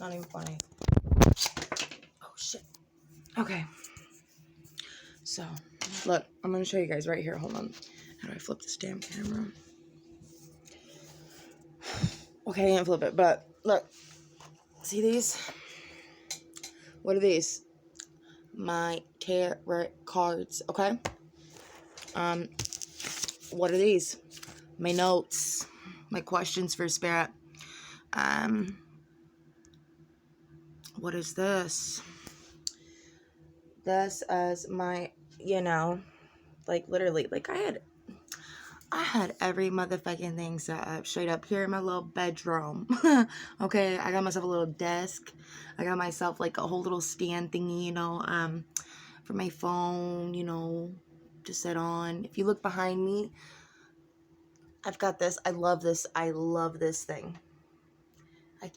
not even funny. Oh, shit. Okay. So, look, I'm going to show you guys right here. Hold on. How do I flip this damn camera? Okay, I can't flip it, but look. See these? What are these? My tarot cards, okay? What are these? My notes. My questions for Spirit. What is this? This is my, like literally, like I had every motherfucking thing set up straight up here in my little bedroom. Okay, I got myself a little desk. I got myself like a whole little stand thingy, for my phone, to sit on. If you look behind me, I've got this. I love this. I love this thing.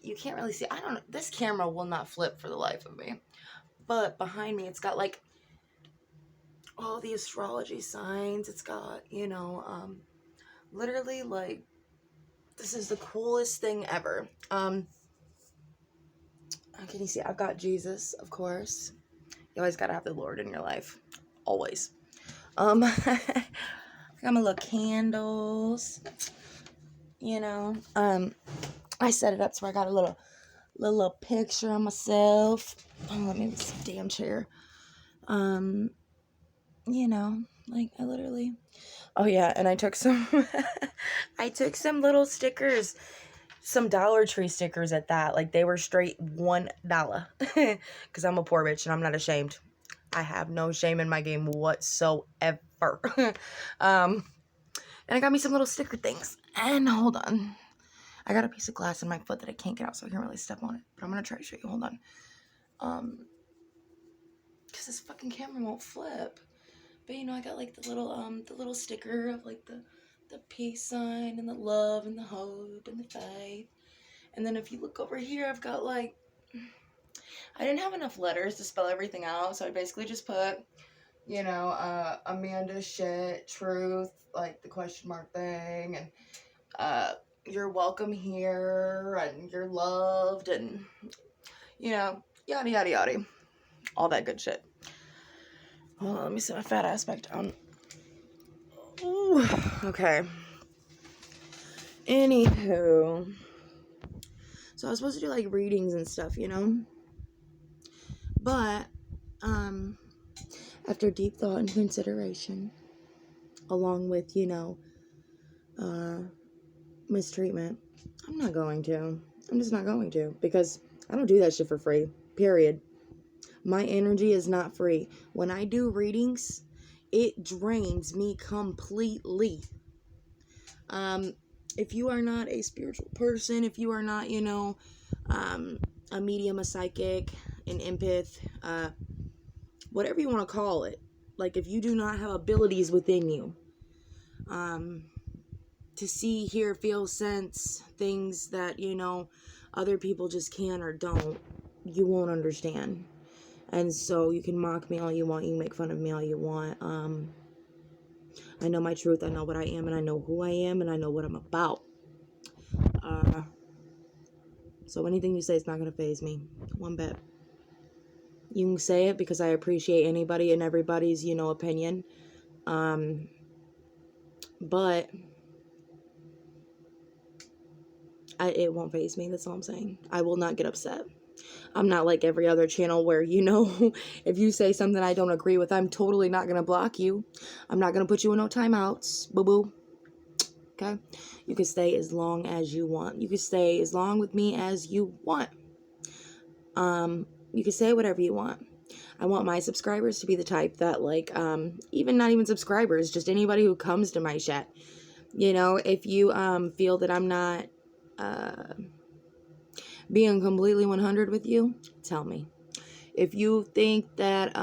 You can't really see. I don't know. This camera will not flip for the life of me. But behind me, it's got like all the astrology signs. It's got, literally like, this is the coolest thing ever. Can you see? I've got Jesus, of course. You always gotta have the Lord in your life. Always. I got my little candles. I set it up so I got a little picture of myself. Oh, let me this damn chair. Like I literally. Oh yeah, and I took some. I took some little stickers, some Dollar Tree stickers at that. Like they were straight $1, because I'm a poor bitch and I'm not ashamed. I have no shame in my game whatsoever. And I got me some little sticker things. And hold on. I got a piece of glass in my foot that I can't get out, so I can't really step on it. But I'm going to try to show you. Hold on. Because this fucking camera won't flip. But, I got, like, the little sticker of, like, the peace sign and the love and the hope and the faith. And then if you look over here, I've got, like, I didn't have enough letters to spell everything out, so I basically just put, Amanda shit, truth, like, the question mark thing, and, you're welcome here, and you're loved, and, yada, yada, yada. All that good shit. Hold on, let me set my fat ass back down. Ooh, okay. Anywho. So I was supposed to do, like, readings and stuff, But, after deep thought and consideration, along with, mistreatment, I'm not going to. I'm just not going to, because I don't do that shit for free, period. My energy is not free. When I do readings, it drains me completely. If you are not a spiritual person, if you are not, a medium, a psychic, an empath, whatever you want to call it, like if you do not have abilities within you, to see, hear, feel, sense things that, other people just can or don't, you won't understand. And so you can mock me all you want, you can make fun of me all you want. I know my truth, I know what I am, and I know who I am, and I know what I'm about. So anything you say is not going to faze me, one bit. You can say it because I appreciate anybody and everybody's, opinion. But it won't faze me, that's all I'm saying. I will not get upset. I'm not like every other channel where, if you say something I don't agree with, I'm totally not going to block you. I'm not going to put you in no timeouts. Boo-boo. Okay? You can stay as long as you want. You can stay as long with me as you want. You can say whatever you want. I want my subscribers to be the type that, like, even not even subscribers, just anybody who comes to my chat. If you feel that I'm not being completely 100 with you, tell me. If you think that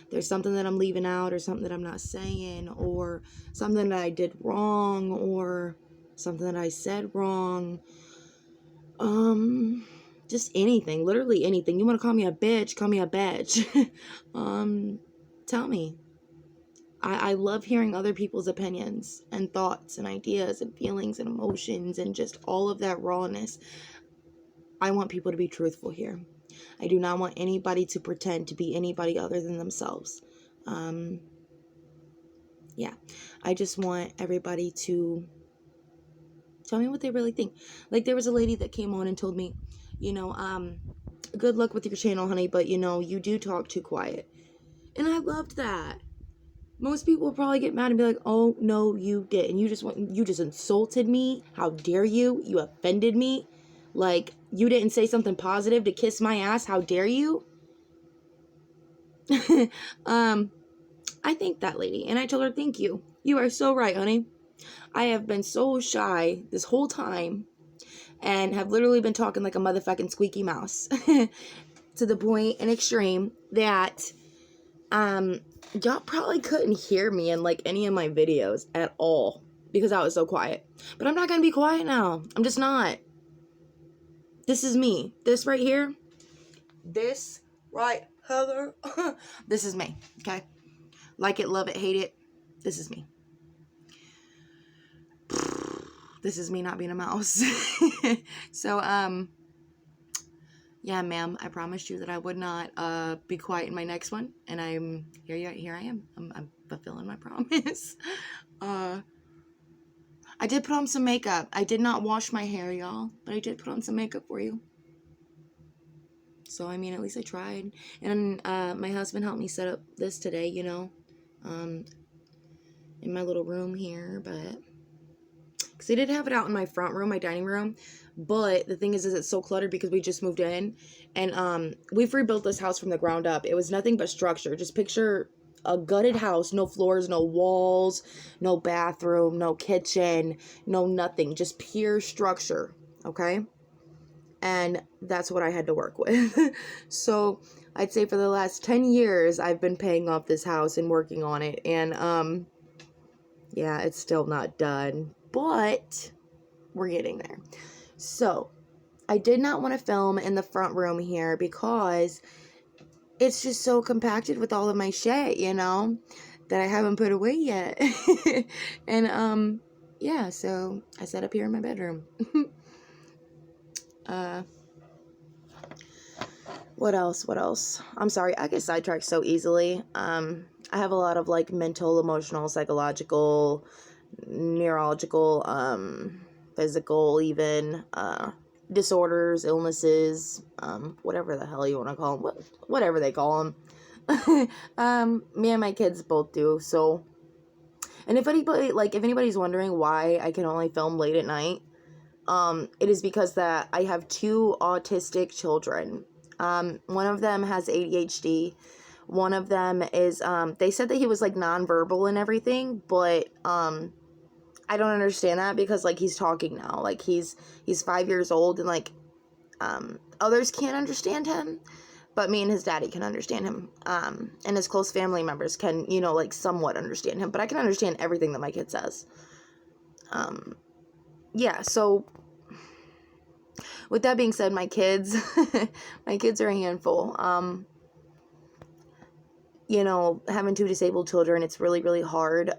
there's something that I'm leaving out, or something that I'm not saying, or something that I did wrong, or something that I said wrong, just anything, literally anything. You want to call me a bitch, call me a bitch. Tell me. I love hearing other people's opinions and thoughts and ideas and feelings and emotions and just all of that rawness. I want people to be truthful here. I do not want anybody to pretend to be anybody other than themselves. Yeah, I just want everybody to tell me what they really think. Like, there was a lady that came on and told me, good luck with your channel, honey, but you do talk too quiet. And I loved that. Most people will probably get mad and be like, oh, no, you didn't. You just insulted me. How dare you? You offended me. Like, you didn't say something positive to kiss my ass. How dare you? I thanked that lady, and I told her, thank you. You are so right, honey. I have been so shy this whole time and have literally been talking like a motherfucking squeaky mouse to the point and extreme that y'all probably couldn't hear me in like any of my videos at all because I was so quiet. But I'm not gonna be quiet now. I'm just not. This is me. This right here. This right, Heather. This is me. Okay. Like it, love it, hate it. This is me. This is me not being a mouse. So, yeah, ma'am, I promised you that I would not be quiet in my next one, and I'm here I am. I'm fulfilling my promise. I did put on some makeup. I did not wash my hair, y'all, but I did put on some makeup for you. So, I mean, at least I tried. And my husband helped me set up this today, in my little room here, but because I did have it out in my front room, my dining room, but the thing is it's so cluttered because we just moved in, and we've rebuilt this house from the ground up. It was nothing but structure. Just picture a gutted house, no floors, no walls, no bathroom, no kitchen, no nothing, just pure structure, okay? And that's what I had to work with. So I'd say for the last 10 years, I've been paying off this house and working on it, and yeah, it's still not done, but we're getting there. So, I did not want to film in the front room here because it's just so compacted with all of my shit, that I haven't put away yet. And, yeah, so I set up here in my bedroom. What else? I'm sorry, I get sidetracked so easily. I have a lot of, like, mental, emotional, psychological, neurological, physical even, disorders, illnesses, whatever the hell you want to call them, whatever they call them. Me and my kids both do, so, and if anybody's wondering why I can only film late at night, it is because that I have 2 autistic children. One of them has ADHD. One of them is, they said that he was, like, nonverbal and everything, but, I don't understand that because, like, he's talking now. Like, he's 5 years old, and, like, others can't understand him, but me and his daddy can understand him. And his close family members can, like, somewhat understand him, but I can understand everything that my kid says. Yeah, so with that being said, my kids are a handful. Having 2 disabled children, it's really, really hard,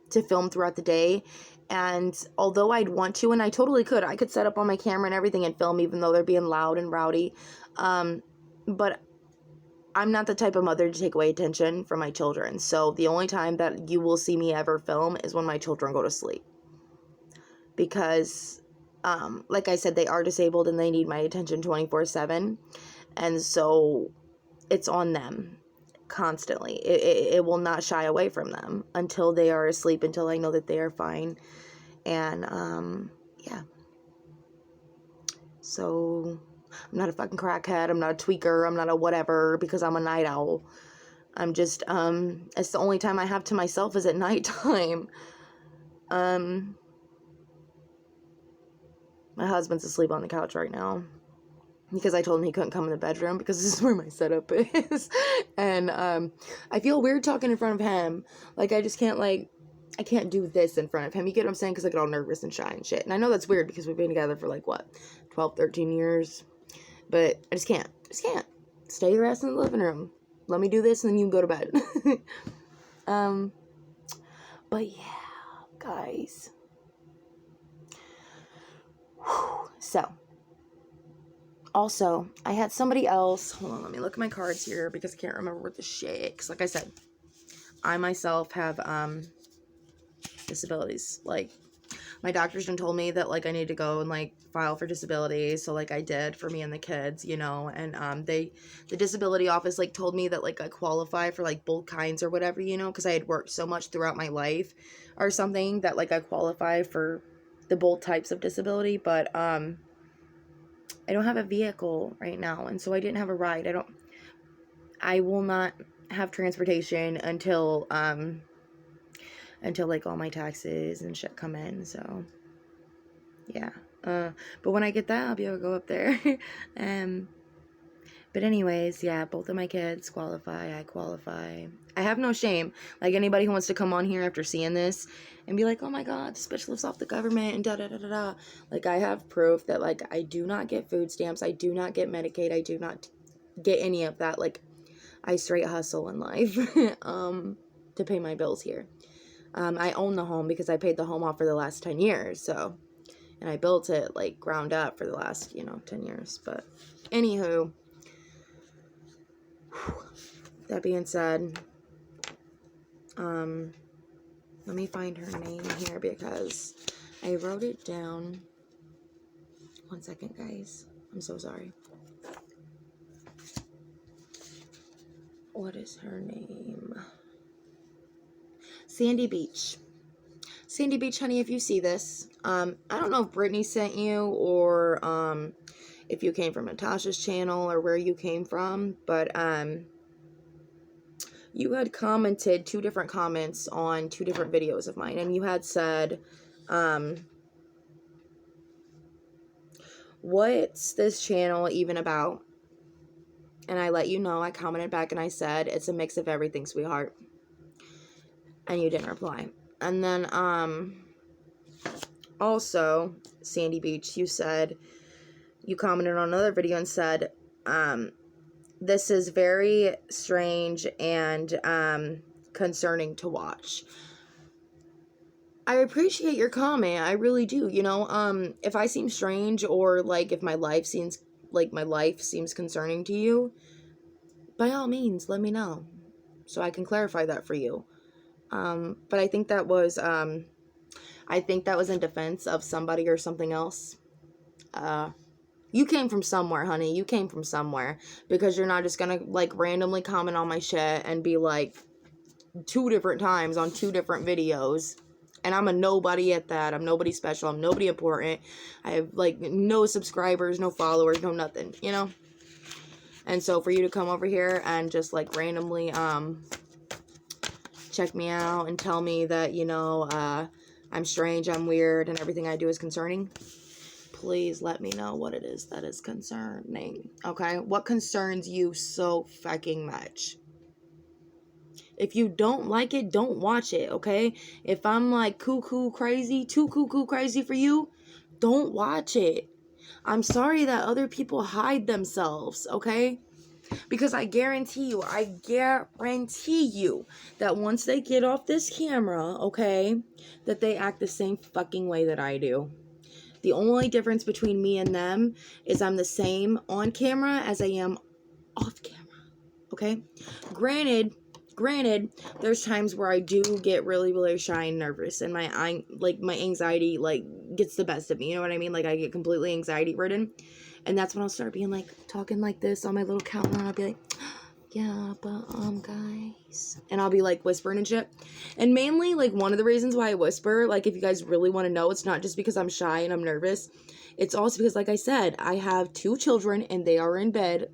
to film throughout the day. And although I'd want to, and I totally could, I could set up on my camera and everything and film even though they're being loud and rowdy. But I'm not the type of mother to take away attention from my children. So the only time that you will see me ever film is when my children go to sleep. Because, like I said, they are disabled and they need my attention 24/7. And so it's on them. Constantly. It will not shy away from them until they are asleep, until I know that they are fine. And yeah, so I'm not a fucking crackhead, I'm not a tweaker, I'm not a whatever because I'm a night owl. I'm just it's the only time I have to myself is at nighttime. My husband's asleep on the couch right now because I told him he couldn't come in the bedroom because this is where my setup is. And I feel weird talking in front of him. Like, I just can't, like, I can't do this in front of him. You get what I'm saying? Because I get all nervous and shy and shit. And I know that's weird because we've been together for, like, what, 12, 13 years? But I just can't. Stay your ass in the living room. Let me do this and then you can go to bed. But yeah, guys. So, Also, I had somebody else. Hold on, let me look at my cards here because I can't remember what the shit. Because like I said, I myself have disabilities. Like, my doctor's done told me that, like, I need to go and, like, file for disability. So, like, I did for me and the kids, you know. And the disability office, like, told me that, like, I qualify for, like, both kinds or whatever, you know, because I had worked so much throughout my life or something that, like, I qualify for the both types of disability. But I don't have a vehicle right now, and so I didn't have a ride. I will not have transportation until like all my taxes and shit come in. So yeah, but when I get that, I'll be able to go up there. But anyways, yeah, both of my kids qualify. I qualify. I have no shame. Like, anybody who wants to come on here after seeing this and be like, oh my god, this bitch lives off the government and da da da da da. Like, I have proof that, like, I do not get food stamps. I do not get Medicaid. I do not get any of that. Like, I straight hustle in life to pay my bills here. I own the home because I paid the home off for the last 10 years. So, and I built it, like, ground up for the last, 10 years. But anywho, that being said, let me find her name here because I wrote it down. 1 second, guys. I'm so sorry. What is her name? Sandy Beach. Sandy Beach, honey, if you see this, I don't know if Brittany sent you or if you came from Natasha's channel or where you came from, but you had commented 2 different comments on 2 different videos of mine, and you had said, what's this channel even about? And I let you know, I commented back and I said, it's a mix of everything, sweetheart. And you didn't reply. And then, also, Sandy Beach, you commented on another video and said, this is very strange and, concerning to watch. I appreciate your comment. I really do. If I seem strange or, like, if my life seems concerning to you, by all means, let me know so I can clarify that for you. But I think that was in defense of somebody or something else. You came from somewhere, honey. You came from somewhere, because you're not just gonna, like, randomly comment on my shit and be like 2 different times on 2 different videos. And I'm a nobody at that. I'm nobody special. I'm nobody important. I have, like, no subscribers, no followers, no nothing, And so for you to come over here and just, like, randomly, check me out and tell me that, I'm strange, I'm weird, and everything I do is concerning, please let me know what it is that is concerning, okay? What concerns you so fucking much? If you don't like it, don't watch it, okay? If I'm, like, too cuckoo crazy for you, don't watch it. I'm sorry that other people hide themselves, okay? Because I guarantee you that once they get off this camera, okay, that they act the same fucking way that I do. The only difference between me and them is I'm the same on camera as I am off camera, okay? Granted, there's times where I do get really, really shy and nervous, and my anxiety, like, gets the best of me, you know what I mean? Like, I get completely anxiety ridden, and that's when I'll start being, like, talking like this on my little counter. I'll be like, yeah, but, guys, and I'll be, like, whispering and shit. And mainly, like, one of the reasons why I whisper, like, if you guys really want to know, it's not just because I'm shy and I'm nervous. It's also because, like I said, I have 2 children, and they are in bed,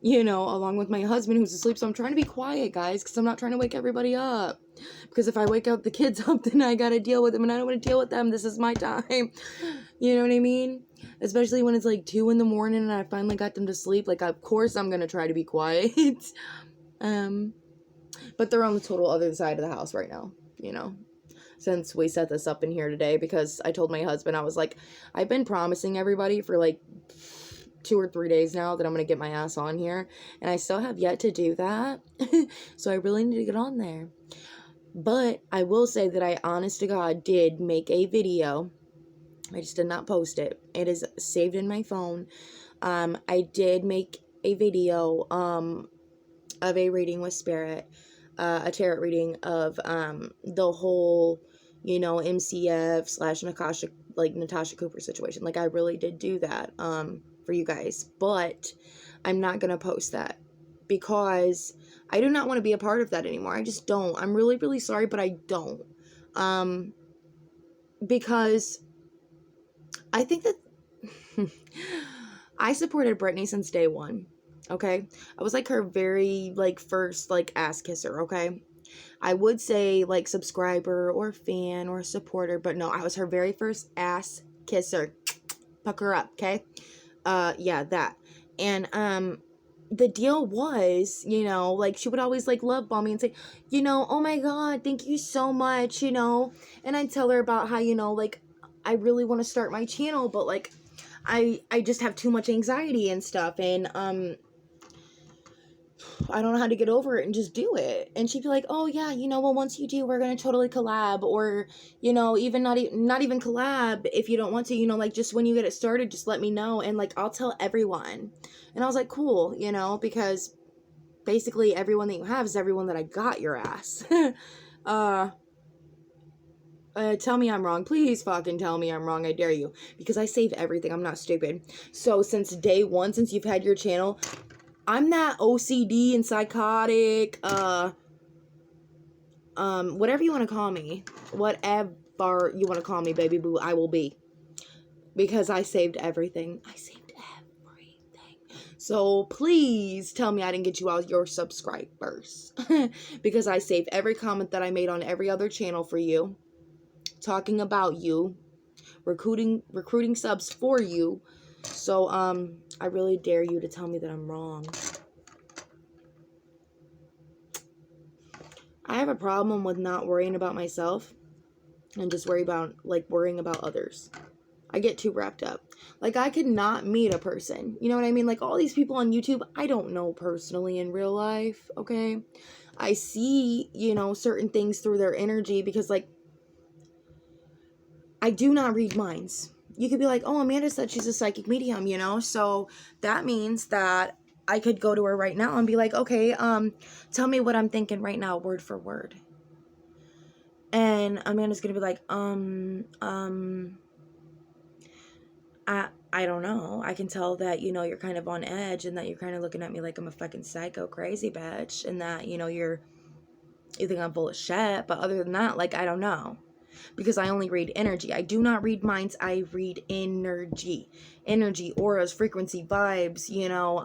along with my husband who's asleep. So I'm trying to be quiet, guys, because I'm not trying to wake everybody up. Because if I wake up the kids up, then I gotta deal with them, and I don't want to deal with them. This is my time. You know what I mean? Especially when it's, like, 2 in the morning and I finally got them to sleep. Like, of course I'm gonna try to be quiet. But they're on the total other side of the house right now, since we set this up in here today, because I told my husband, I was like, I've been promising everybody for, like, 2 or 3 days now that I'm going to get my ass on here, and I still have yet to do that. So I really need to get on there. But I will say that I, honest to God, did make a video. I just did not post it. It is saved in my phone I did make a video, of a reading with Spirit, a tarot reading of, the whole, you know, MCF slash Natasha Cooper situation. Like, I really did do that, for you guys, but I'm not gonna post that because I do not want to be a part of that anymore. I just don't. I'm really, really sorry, but I don't. Because I think that I supported Britney since day one. Okay, I was like her very like first like ass kisser. Okay, I would say like subscriber or fan or supporter, but no, I was her very first ass kisser. Puck her up, okay? Yeah, that. And the deal was, you know, like she would always like love bomb me and say, you know, oh my god, thank you so much, you know. And I'd tell her about how, you know, like I really want to start my channel, but like I just have too much anxiety and stuff, and I don't know how to get over it and just do it. And she'd be like, oh yeah, you know, well, once you do, we're going to totally collab, or, you know, even not even collab if you don't want to, you know, like just when you get it started, just let me know. And like, I'll tell everyone. And I was like, cool, you know, because basically everyone that you have is everyone that I got your ass. Tell me I'm wrong. Please fucking tell me I'm wrong. I dare you, because I save everything. I'm not stupid. So since day one, since you've had your channel, I'm that OCD and psychotic, whatever you want to call me, whatever you want to call me, baby boo, I will be, because I saved everything. I saved everything. So please tell me I didn't get you all your subscribers, because I saved every comment that I made on every other channel for you, talking about you, recruiting subs for you. So, I really dare you to tell me that I'm wrong. I have a problem with not worrying about myself and just worrying about others. I get too wrapped up. Like, I could not meet a person. You know what I mean? Like, all these people on YouTube, I don't know personally in real life, okay? I see, you know, certain things through their energy because, like, I do not read minds. You could be like, oh, Amanda said she's a psychic medium, you know? So that means that I could go to her right now and be like, okay, tell me what I'm thinking right now, word for word. And Amanda's gonna be like, I don't know. I can tell that, you know, you're kind of on edge and that you're kind of looking at me like I'm a fucking psycho crazy bitch, and that, you know, you think I'm full of shit, but other than that, like, I don't know. Because I only read energy. I do not read minds. I read energy. Energy, auras, frequency, vibes, you know,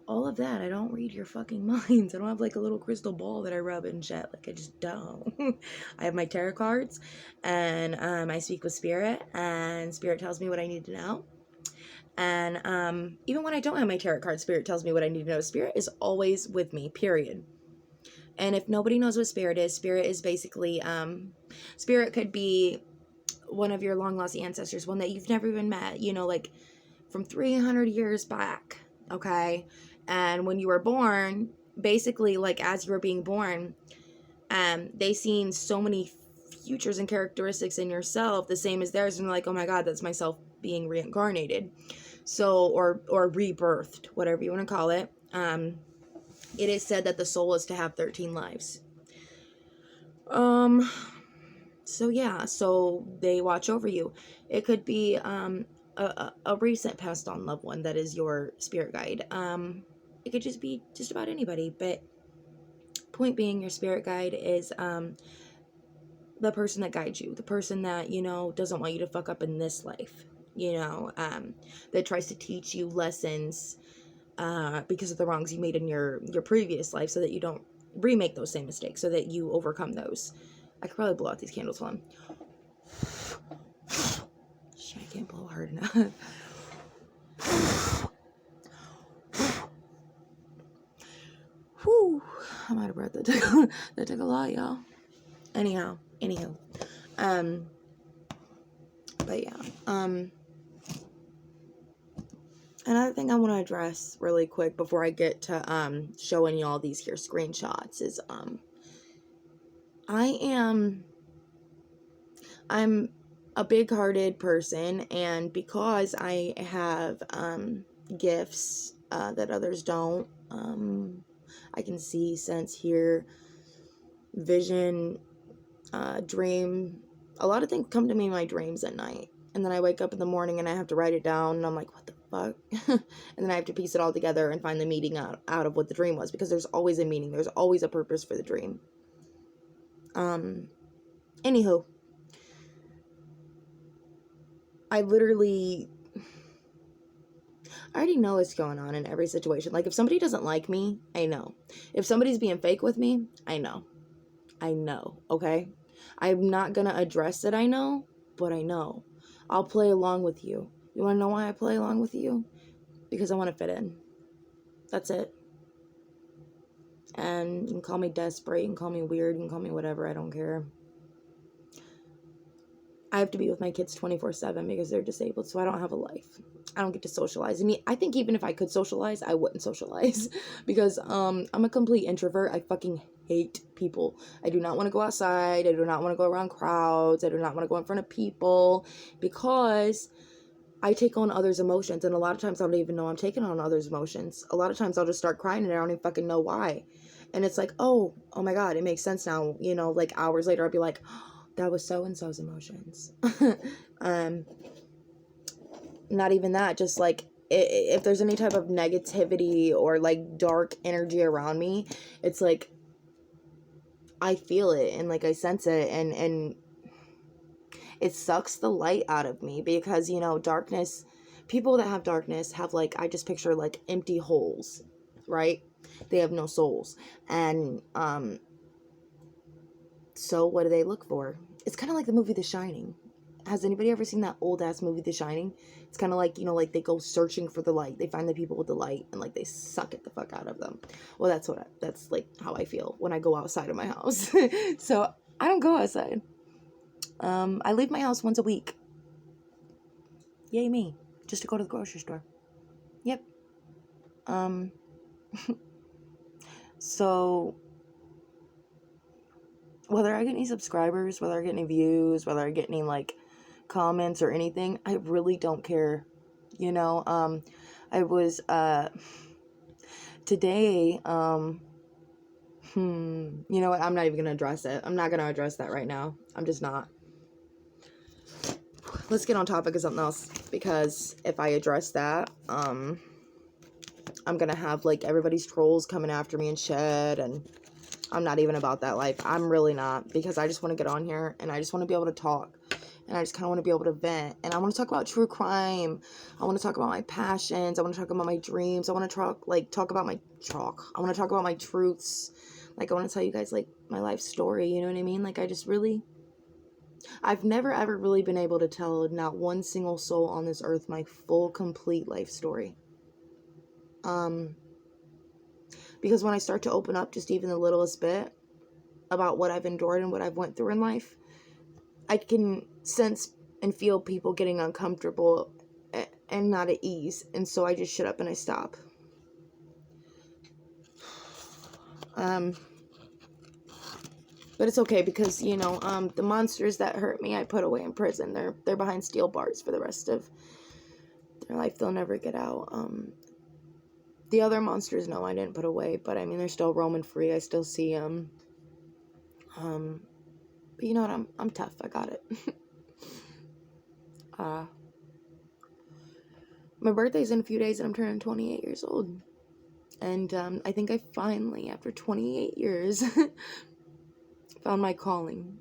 all of that. I don't read your fucking minds. I don't have like a little crystal ball that I rub and shit. Like, I just don't. I have my tarot cards, and I speak with Spirit, and Spirit tells me what I need to know. And even when I don't have my tarot card, Spirit tells me what I need to know. Spirit is always with me, period. And if nobody knows what Spirit is basically, Spirit could be one of your long lost ancestors, one that you've never even met, you know, like from 300 years back, okay? And when you were born, basically, like, as you were being born, they seen so many futures and characteristics in yourself, the same as theirs, and they're like, oh my god, that's myself being reincarnated. So, or rebirthed, whatever you want to call it. It is said that the soul is to have 13 lives. So yeah, so they watch over you. It could be a recent passed on loved one that is your spirit guide. It could just be just about anybody, but point being, your spirit guide is the person that guides you, the person that, you know, doesn't want you to fuck up in this life, you know, that tries to teach you lessons because of the wrongs you made in your previous life, so that you don't remake those same mistakes, so that you overcome those. I could probably blow out these candles while I'm... Shit, I can't blow hard enough. Whew, I'm out of breath. That took a lot, y'all. Anywho. But yeah, another thing I want to address really quick before I get to showing you all these here screenshots is I'm a big-hearted person, and because I have gifts that others don't, I can see, sense, hear, vision, dream. A lot of things come to me in my dreams at night, and then I wake up in the morning and I have to write it down, and I'm like, what the fuck? And then I have to piece it all together and find the meaning out of what the dream was, because there's always a meaning, there's always a purpose for the dream. Anywho, I already know what's going on in every situation. Like, if somebody doesn't like me, I know. If somebody's being fake with me, I know, okay? I'm not gonna address it, I know, but I know. I'll play along with you. You wanna know why I play along with you? Because I wanna fit in. That's it. And you can call me desperate, you can call me weird, you can call me whatever, I don't care. I have to be with my kids 24/7 because they're disabled, so I don't have a life. I don't get to socialize. I mean, I think even if I could socialize, I wouldn't socialize because I'm a complete introvert. I fucking hate people. I do not want to go outside. I do not want to go around crowds. I do not want to go in front of people because I take on others' emotions, and a lot of times I don't even know I'm taking on others' emotions. A lot of times I'll just start crying and I don't even fucking know why. And it's like, oh my God, it makes sense now. You know, like hours later, I'll be like, that was so-and-so's emotions. Not even that, just like if there's any type of negativity or like dark energy around me, it's like I feel it and like I sense it, and it sucks the light out of me because, you know, darkness, people that have darkness have, like, I just picture like empty holes, right? They have no souls. And so what do they look for? It's kind of like the movie The Shining. Has anybody ever seen that old ass movie The Shining? It's kind of like, you know, like they go searching for the light. They find the people with the light and like they suck it the fuck out of them. Well, that's like how I feel when I go outside of my house. So I don't go outside. I leave my house once a week. Yay me. Just to go to the grocery store. Yep. So whether I get any subscribers, whether I get any views, whether I get any like comments or anything, I really don't care. You know, I was today, you know what, I'm not even gonna address it. I'm not gonna address that right now. I'm just not. Let's get on topic of something else, because if I address that, I'm gonna have like everybody's trolls coming after me and shit, and I'm not even about that life. I'm really not, because I just want to get on here and I just want to be able to talk, and I just kind of want to be able to vent, and I want to talk about true crime. I want to talk about my passions. I want to talk about my dreams. I want to talk about my chalk. I want to talk about my truths. Like, I want to tell you guys like my life story, you know what I mean? Like, I've never ever really been able to tell not one single soul on this earth my full complete life story. Because when I start to open up just even the littlest bit about what I've endured and what I've went through in life, I can sense and feel people getting uncomfortable and not at ease. And so I just shut up and I stop. But it's okay, because, you know, the monsters that hurt me, I put away in prison. They're behind steel bars for the rest of their life. They'll never get out. The other monsters, no, I didn't put away, but I mean, they're still roaming free. I still see them. But you know what? I'm tough. I got it. My birthday's in a few days and I'm turning 28 years old. And I think I finally, after 28 years, found my calling.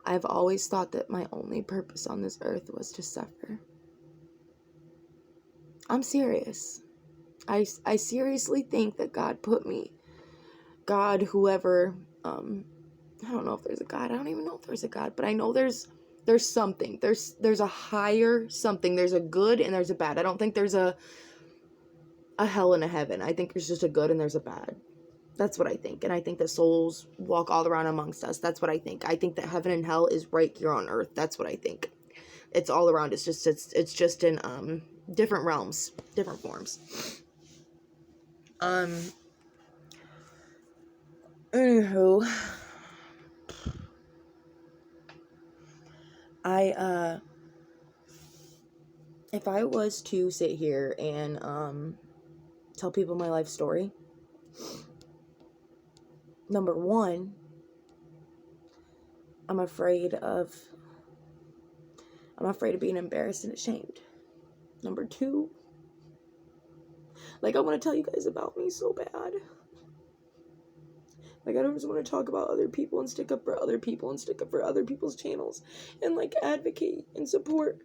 I've always thought that my only purpose on this earth was to suffer. I'm serious. I seriously think that God put me, God, whoever, I don't know if there's a God. I don't even know if there's a God, but I know there's something. There's a higher something. There's a good and there's a bad. I don't think there's a hell and a heaven. I think there's just a good and there's a bad. That's what I think. And I think that souls walk all around amongst us. That's what I think. I think that heaven and hell is right here on earth. That's what I think. It's all around. It's just in different realms, different forms. Anywho, If I was to sit here and tell people my life story, number one, I'm afraid of being embarrassed and ashamed. Number two, like, I want to tell you guys about me so bad. Like, I don't just want to talk about other people and stick up for other people and stick up for other people's channels and, like, advocate and support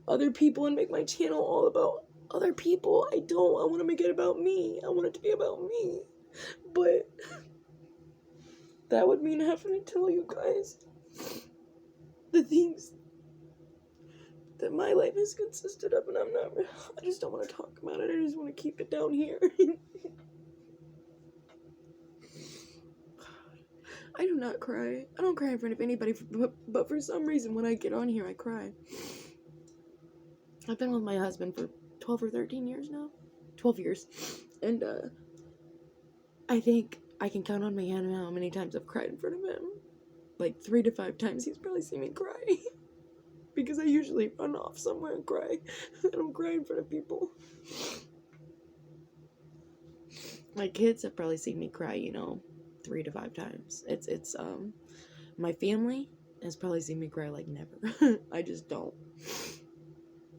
other people and make my channel all about other people. I don't. I want to make it about me. I want it to be about me. But that would mean having to tell you guys the things that my life has consisted of, and I just don't want to talk about it. I just want to keep it down here. I do not cry. I don't cry in front of anybody, but for some reason, when I get on here, I cry. I've been with my husband for 12 or 13 years now. 12 years. And, I think I can count on my hand how many times I've cried in front of him. Like 3 to 5 times he's probably seen me cry. Because I usually run off somewhere and cry. I don't cry in front of people. My kids have probably seen me cry, 3 to 5 times. It's my family has probably seen me cry like never. I just don't.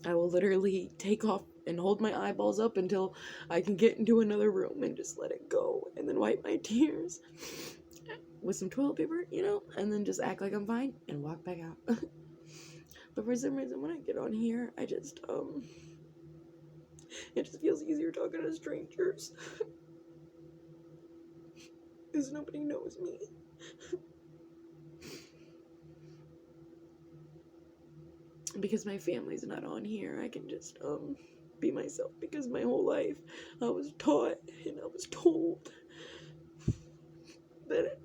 I will literally take off and hold my eyeballs up until I can get into another room and just let it go, and then wipe my tears with some toilet paper, and then just act like I'm fine and walk back out. But for some reason, when I get on here, I just, it just feels easier talking to strangers. Because nobody knows me. Because my family's not on here, I can just, be myself. Because my whole life, I was taught and I was told that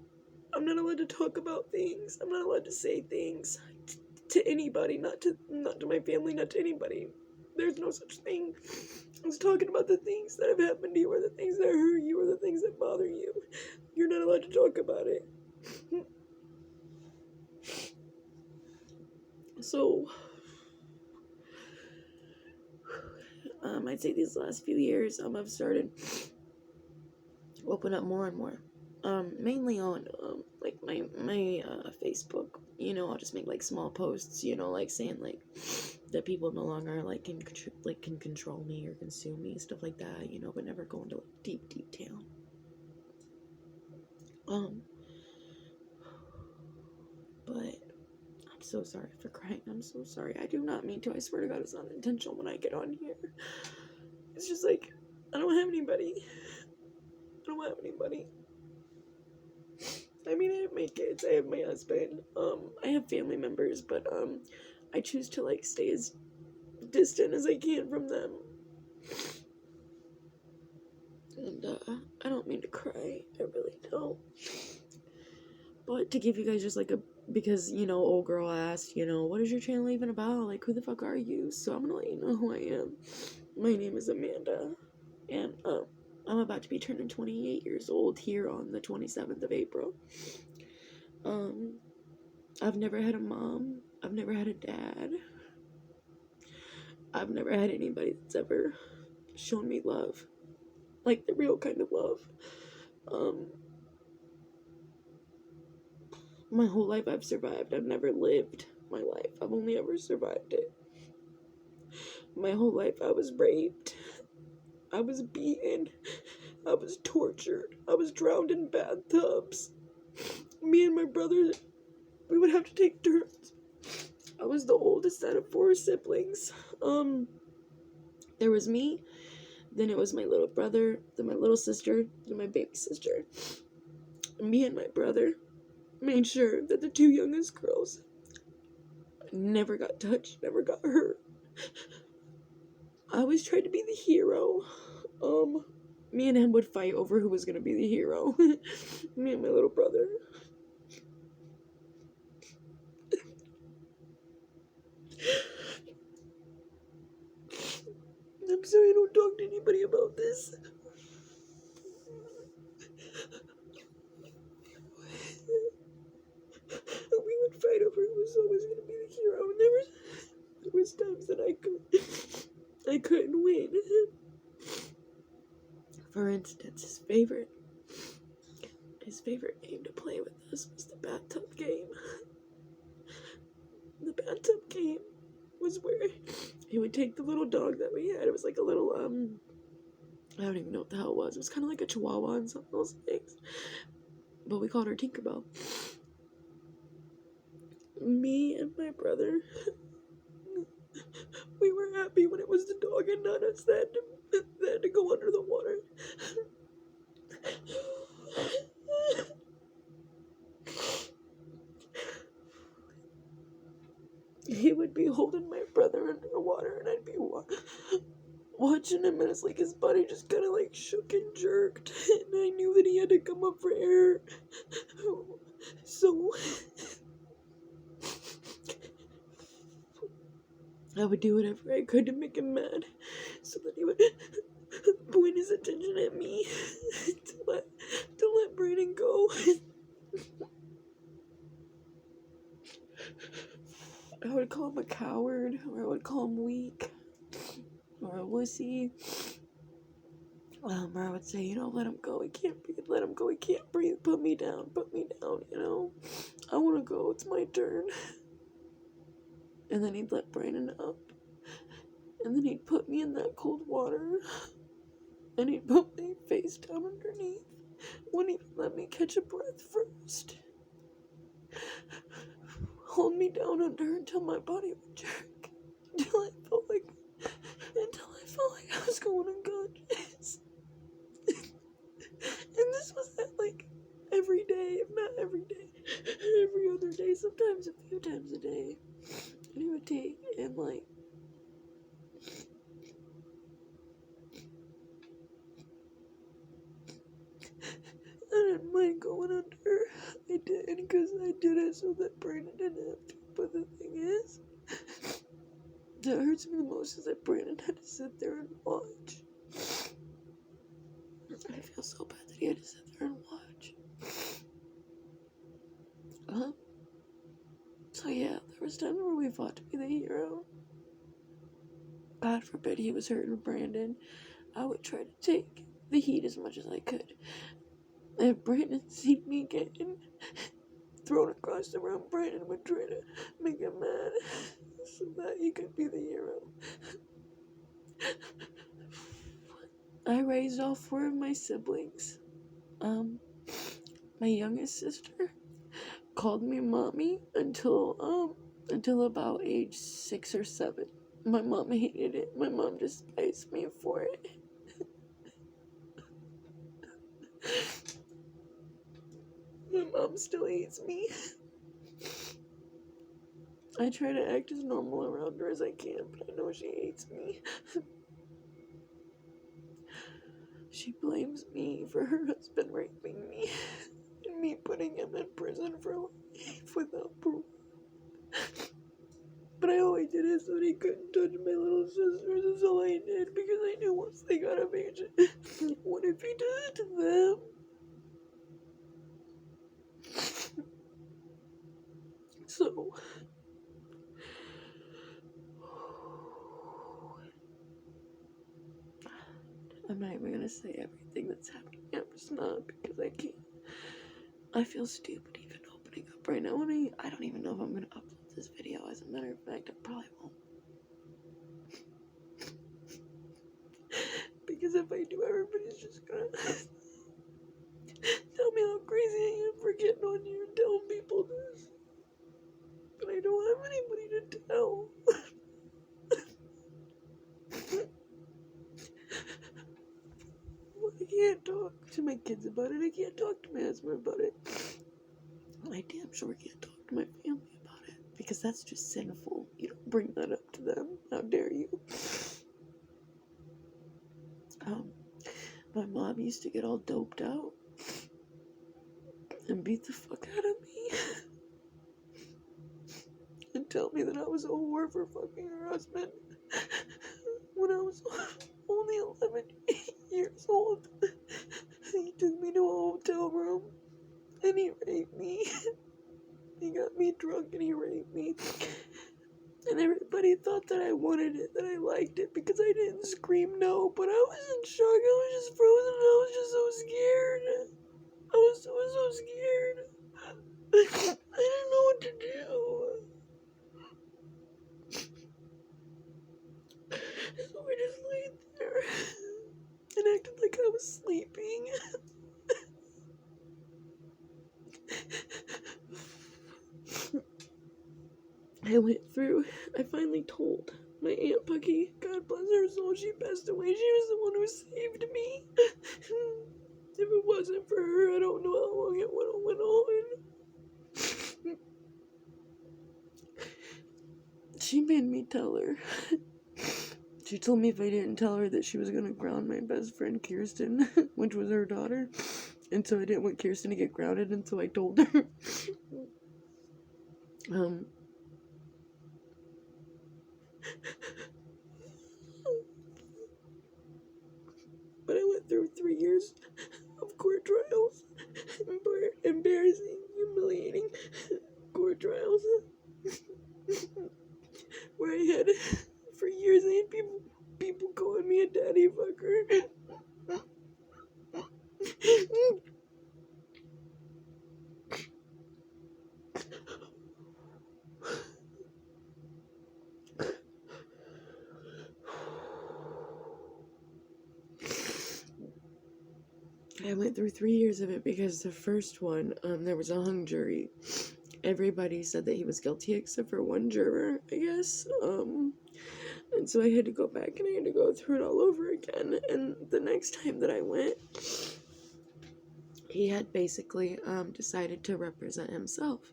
I'm not allowed to talk about things. I'm not allowed to say things to anybody, not to my family, not to anybody. There's no such thing as talking about the things that have happened to you, or the things that hurt you, or the things that bother you. You're not allowed to talk about it. So, I'd say these last few years, I've started to open up more and more. Mainly on, like, my Facebook. I'll just make, like, small posts, like, saying, like, that people no longer, like, can control me or consume me, stuff like that, but never go into, like, deep detail. But I'm so sorry for crying. I'm so sorry. I do not mean to. I swear to God, it's not intentional when I get on here. It's just, like, I don't have anybody. I mean, I have my kids, I have my husband, I have family members, but, I choose to, like, stay as distant as I can from them. And, I don't mean to cry, I really don't. But to give you guys just, like, because, old girl asked, what is your channel even about? Like, who the fuck are you? So I'm gonna let you know who I am. My name is Amanda, and, I'm about to be turning 28 years old here on the 27th of April. I've never had a mom. I've never had a dad. I've never had anybody that's ever shown me love. Like, the real kind of love. My whole life I've survived. I've never lived my life. I've only ever survived it. My whole life I was raped. I was beaten. I was tortured. I was drowned in bathtubs. Me and my brother, we would have to take turns. I was the oldest out of 4 siblings. There was me, then it was my little brother, then my little sister, then my baby sister. Me and my brother made sure that the 2 youngest girls never got touched, never got hurt. I always tried to be the hero. Me and him would fight over who was gonna be the hero. Me and my little brother. I'm sorry I don't talk to anybody about this. We would fight over Albert was always going to be the hero, and there was times that I couldn't win. For instance, his favorite game to play with us was the bathtub game. The bathtub game was where he would take the little dog that we had. It was like a little, I don't even know what the hell it was. It was kind of like a chihuahua and some of those things. But we called her Tinkerbell. Me and my brother, we were happy when it was the dog and not us that had to go under the water. He would be holding my brother underwater, and I'd be watching him, and it's like his body just kind of like shook and jerked, and I knew that he had to come up for air. So I would do whatever I could to make him mad, so that he would point his attention at me to let Brayden go. I would call him a coward, or I would call him weak, or a wussy. Or I would say, let him go, he can't breathe, let him go, he can't breathe, put me down, I want to go, it's my turn. And then he'd let Brayden up, and then he'd put me in that cold water, and he'd put my face down underneath, wouldn't even let me catch a breath first. Hold me down under until my body would jerk, until I felt like I was going unconscious. And this was like every day, if not every day, every other day, sometimes a few times a day. And he would take and I didn't mind going under. I did, because I did it so that Brayden didn't have to. But the thing is, that hurts me the most is that Brayden had to sit there and watch. I feel so bad that he had to sit there and watch. So yeah, there was times where we fought to be the hero. God forbid he was hurting Brandon. I would try to take the heat as much as I could. If Brandon seen me getting thrown across the room, Brandon would try to make him mad so that he could be the hero. I raised all 4 of my siblings. My youngest sister called me mommy until about age 6 or 7. My mom hated it. My mom despised me for it. My mom still hates me. I try to act as normal around her as I can, but I know she hates me. She blames me for her husband raping me and me putting him in prison for life without parole. But I only did it so that he couldn't touch my little sisters. That's all I did, because I knew once they got of age, what if he did it to them? So, I'm not even gonna say everything that's happening. I'm just not, because I can't. I feel stupid even opening up right now. I don't even know if I'm gonna upload this video. As a matter of fact, I probably won't. Because if I do, everybody's just gonna tell me how crazy I am for getting on here and telling people this. But I don't have anybody to tell. I can't talk to my kids about it. I can't talk to my husband about it. I damn sure can't talk to my family about it, because that's just sinful. You don't bring that up to them. How dare you? My mom used to get all doped out and beat the fuck out of me and tell me that I was a whore for fucking her husband when I was only 11 years old. He took me to a hotel room and he raped me. He got me drunk and he raped out that I wanted it, that I liked it, because I didn't scream no, but I was in shock. I was just frozen and I was just so scared. I was so scared. I didn't know what to do. So I just laid there and acted like I was sleeping. I finally told my Aunt Pucky, God bless her soul, she passed away. She was the one who saved me. If it wasn't for her, I don't know how long it would have went on. She made me tell her. She told me if I didn't tell her that she was gonna ground my best friend Kirsten, which was her daughter. And so I didn't want Kirsten to get grounded until I told her. But I went through 3 years of court trials. Embarrassing, humiliating court trials. Where I had, for years, I had people calling me a daddy fucker. I went through 3 years of it because the first one, there was a hung jury. Everybody said that he was guilty except for one juror, I guess. And so I had to go back and I had to go through it all over again. And the next time that I went, he had basically decided to represent himself.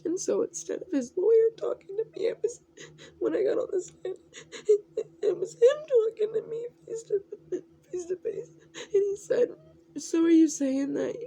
And so instead of his lawyer talking to me, when I got on the stand, it was him talking to me face to face. And he said, "So are you saying that